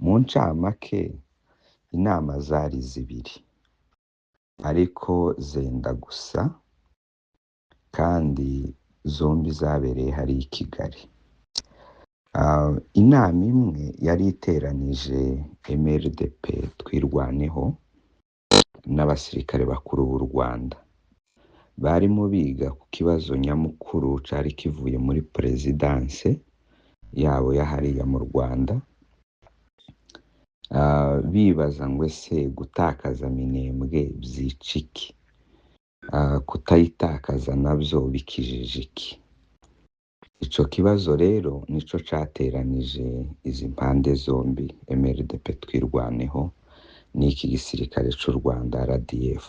Mu ncamake inama zari zibiri ariko zenda gusa kandi zombi zabereye hari i Kigali. Inama imwe yari iteranije MRDP Twirwaneho n'abasirikare bakuru b'u Rwanda. Barimo biga ku kibazo nyamukuru cari kivuye muri perezidanse yabo ya hariya mu Rwanda, bibaza ngo ese gutakaza Minembwe byica iki, kutayitakaza nabyo bikijije iki. Ico kibazo rero nico cateranije izi mpande zombi, MRDP Twirwaneho n'iki gisirikare c'u Rwanda RDF.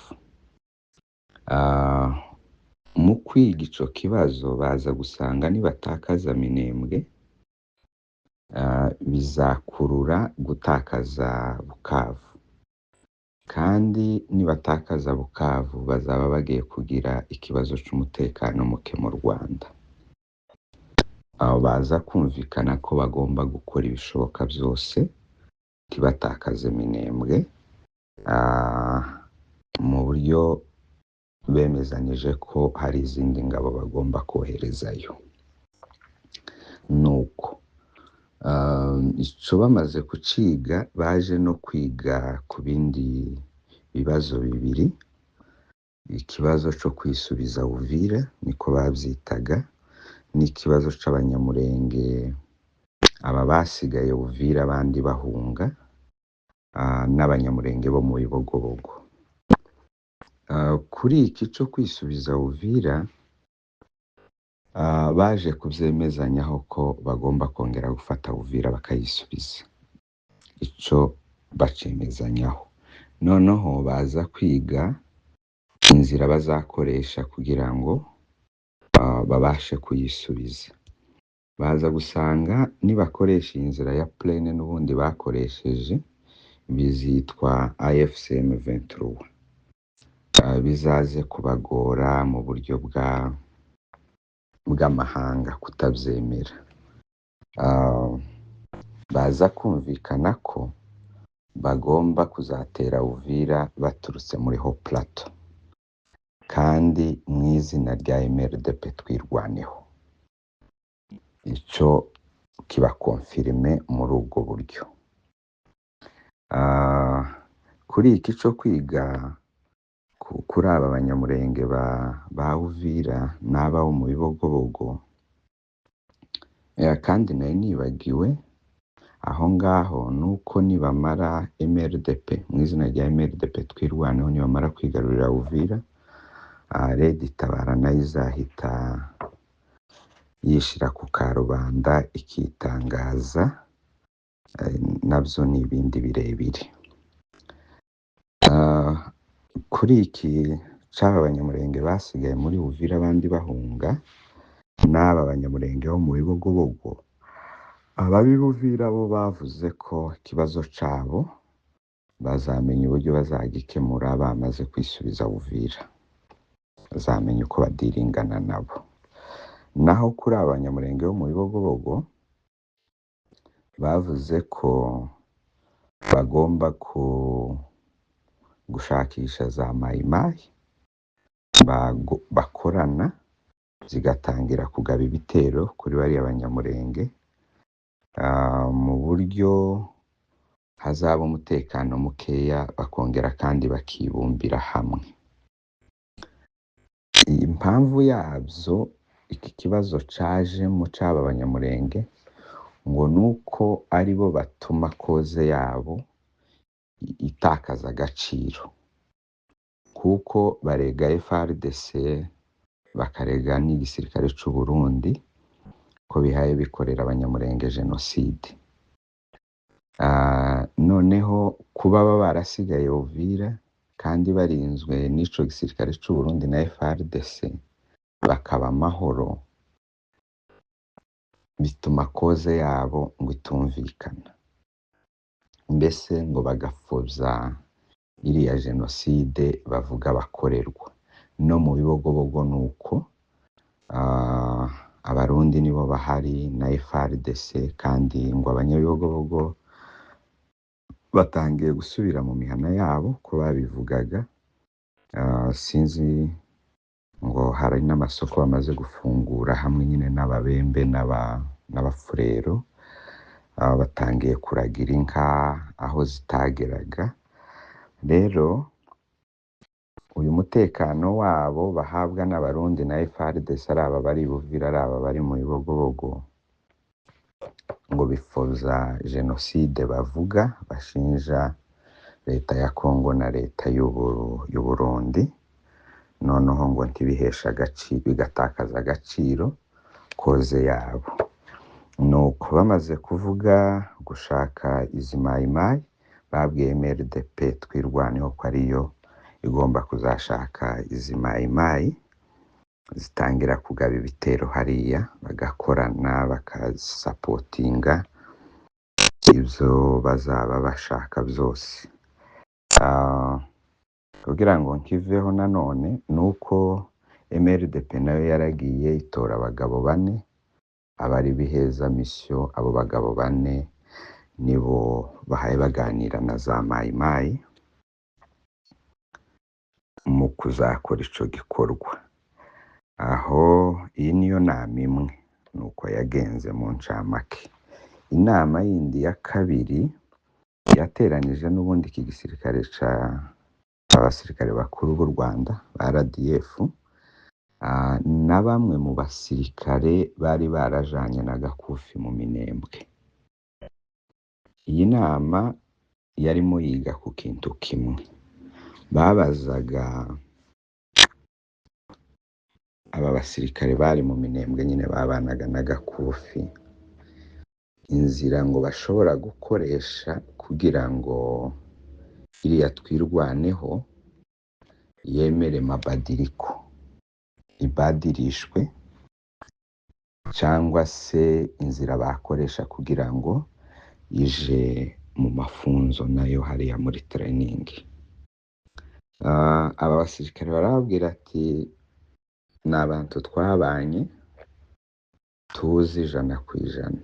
Mu kwiga ico kibazo baza gusanga nibatakaza Minembwe bizakurura gutakaza Bukavu, kandi nibatakaza Bukavu bazaba bagiye kugira ikibazo c'umutekano muke mu Rwanda. Baza kumvikana ko bagomba gukora ibishoboka byose tibatakaze Minembwe, mu buryo bemezanije ko hari izindi ngabo bagomba koherezayo. Nuko ico bamaze kuciga baje no kwiga ku bindi bibazo bibiri. Ikibazo co kwisubiza Uvira niko bavyitaga, n'ikibazo c'abanyamurenge aba basigaye Uvira abandi bahunga, n'abanyamurenge bo mu Bibogobogo. Kuri iki co kwisubiza Uvira baje kuvyemezanyaho ko bagomba kongera gufata Uvira bakayisubiza. Ico bacemezanyaho. Noneho baza kwiga inzira bazakoresha kugira ngo babashe kuyisubiza. Baza gusanga nibakoresha inzira ya plane n'ubundi bakoresheje bizitwa AFCM 23, bizaze kubagora mu buryo bw'amahanga kutavyemera. Baza kumvikana ko bagomba kuzatera Uvira baturutse muri Haut Plateau kandi mu izina rya MRDP Twirwaneho. Ico kiba confirme muri ubwo buryo. Kuri iki co kwiga kuri aba banyamurenge ba Uvira n'aba mu Bibogobogo, kandi nari nibagiwe aho ngaho nuko nibamara MRDP mu izina rya MRDP Twirwaneho nibamara kwigarurira Uvira, Red Tabara nayo izahita yishira ku karubanda ikitangaza, nabyo ni ibindi birebire. Kuri iki c'aba banyamurenge basigaye muri Uvira abandi bahunga n'aba banyamurenge bo mu Bibogobogo, ababi Uvira bo bavuze ko ikibazo cabo bazamenya uburyo bazagikemura bamaze kwisubiza Uvira, bazamenya uko badiringana nabo. Naho kuri abanyamurenge bo mu Bibogobogo bavuze ko bagomba gushakisha za mayimayi bakorana zigatangira kugaba ibitero kuri bariya banyamurenge, mu buryo hazaba umutekano mukeya, bakongera kandi bakibumbira hamwe. Impamvu yabyo iki kibazo cajemo c'aba banyamurenge ngo nuko aribo batuma koze yabo itakaza agaciro, kuko barega FARDC bakarega n'igisirikare c'u Burundi ko bihaye bikorera abanyamurenge jenoside. Noneho kuba barasigaye Uvira kandi barinzwe n'ico gisirikare c'u Burundi na FARDC bakaba amahoro, bituma koze yabo ngo itumvikana, mbese ngo bagapfobya iriya jenoside bavuga bakorerwa. No mu Bibogobogo nuko abarundi nibo bahari na FARDC, kandi ngo abanyabibogobogo batangiye gusubira mu mihana yabo ko babivugaga. Sinzi ngo hari n'amasoko bamaze gufungura hamwe nyine n'ababembe n'abafurero. Batangiye kuragira inka aho zitageraga. Rero uyu mutekano wabo bahabwa n'abarundi na FARDC ari aba bari Buvira ari aba bari mu Bibogobogo, ngo bifuza jenoside bavuga, bashinja leta ya Kongo na leta y'u Burundi, noneho ngo ntibihesha agaciro, bigatakaza agaciro koze yabo. Nuko bamaze kuvuga gushaka izi mayimayi, babwiye MRDP twirwaneho ko ariyo igomba kuzashaka izi mayimayi, zitangira kugaba ibitero hariya, bagakorana bakasapotinga ibyo bazaba bashaka byose. Kugira ngo nkiveho nanone nuko MRDP nayo yaragiye itora abagabo 4 abari biheza misiyo. Abo bagabo 4 nibo bahaye baganira na za mayimayi mu kuzakora ico gikorwa. Aho iyi niyo nama imwe nuko yagenze mu ncamake. Inama yindi ya kabiri yateranije n'ubundi iki gisirikare abasirikare bakuru b'u Rwanda ba RDF na bamwe mu basirikare bari barajanye na Gakufi mu Minembwe. Iyi nama yarimo yiga ku kintu kimwe. Babazaga aba basirikare bari mu Minembwe nyine babanaga na Gakufi inzira ngo bashobora gukoresha kugira ngo iriya twirwaneho yemere Mabadiriko ibadirishwe, cyangwa se inzira bakoresha kugira ngo ije mu mafunzo nayo hariya muri training. Aba basirikare barababwira ati ni abantu twabanye tuzi 100%.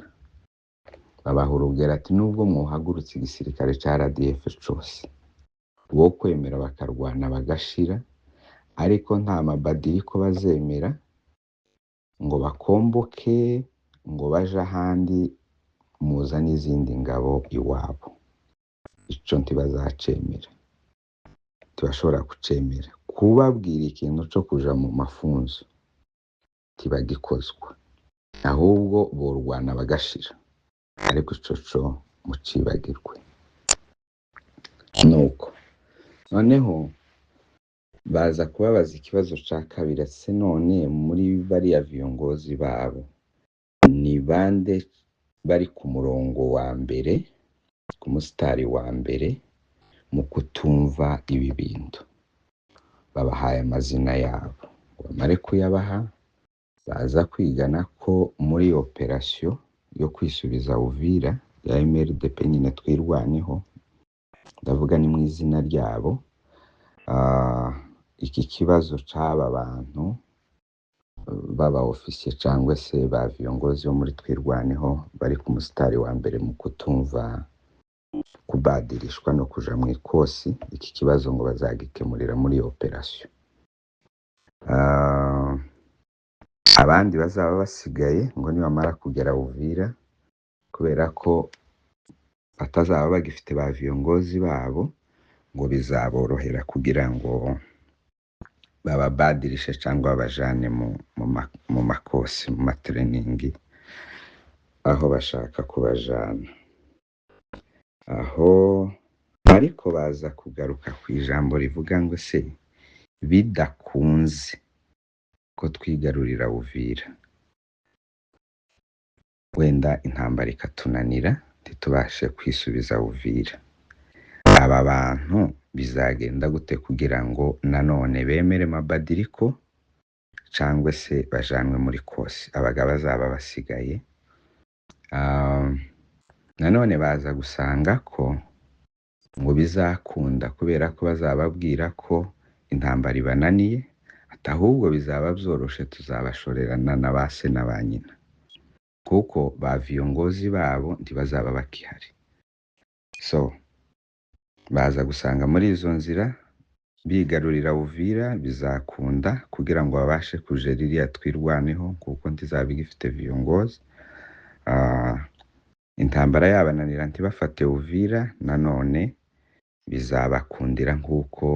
Babaha urugero ati nubwo mwohagurutse igisirikare cya RDF cyose, wo kwemera bakarwana bagashira, ariko nta Mabadiriko bazemera ngo bakomboke ngo baje ahandi muza n'izindi ngabo iwabo. Ico ntibazacemera, tubashobora kucemera. Kubabwira ikintu cyo kuja mu mafunzo tibagikozwa, ahubwo borwana bagashira, ariko ico mucibagirwe. Nuko noneho baza kubabaza ikibazo ca kabiri, ese none muri bariya viongozi babo ni bande bari ku murongo wa mbere, ku musitari wa mbere mu kutumva ibi bintu? Babahaye amazina yabo. Bamare kuyabaha, baza kwigana ko muri operasiyo yo kwisubiza Uvira ya MRDP nyine twirwaneho, ndavuga ni mu izina ryabo, iki kibazo c'aba bantu baba ofisiye cyangwa se ba viongozi bo muri twirwaneho bari ku musitari wa mbere mu kutumva kubadirishwa no kuja mu ikosi, iki kibazo ngo bazagikemurira muri operasiyo. Abandi bazaba basigaye ngo nibamara kugera Uvira, kubera ko batazaba bagifite ba viongozi babo, ngo bizaborohera kugira ngo bababadirishe cyangwa babajane mu makosi, mu matraining aho bashaka kubajana. Aho ariko baza kugaruka ku ijambo rivuga ngo se bidakunze ko twigarurira Uvira, wenda intambara ikatunanira ntitubashe kwisubiza Uvira, aba bantu bizagenda gute kugira ngo nanone bemere Mabadiriko cyangwa se bajanwe muri kosi? Abagabo bazaba basigaye. Nanone baza gusanga ko ngo bizakunda kubera ko bazababwira ko intambara ibananiye, ahubwo bizaba byoroshe, tuzabashorerana na ba se na ba nyina, kuko ba viongozi babo ntibazaba bakihari. So baza gusanga muri izo nzira bigarurira Uvira bizakunda kugira ngo babashe kuja ririya twirwaneho kuko ntizaba igifite viongozi. Intambara yabananira ntibafate Uvira, nanone bizabakundira nk'uko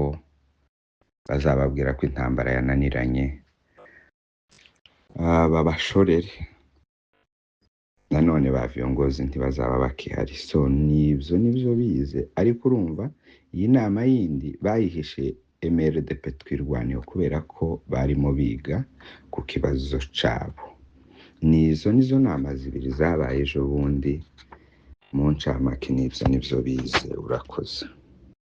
bazababwira ko intambara yananiranye babashorere, nanone ba viongozi ntibazaba bakihari. So nivyo bize, ariko urumva iyi nama yindi bayihishe MRDP twirwaneho kubera ko barimo biga ku kibazo cabo. Nizo nama zibiri zabaye ejo bundi mu ncamake, nivyo bize. Urakoze.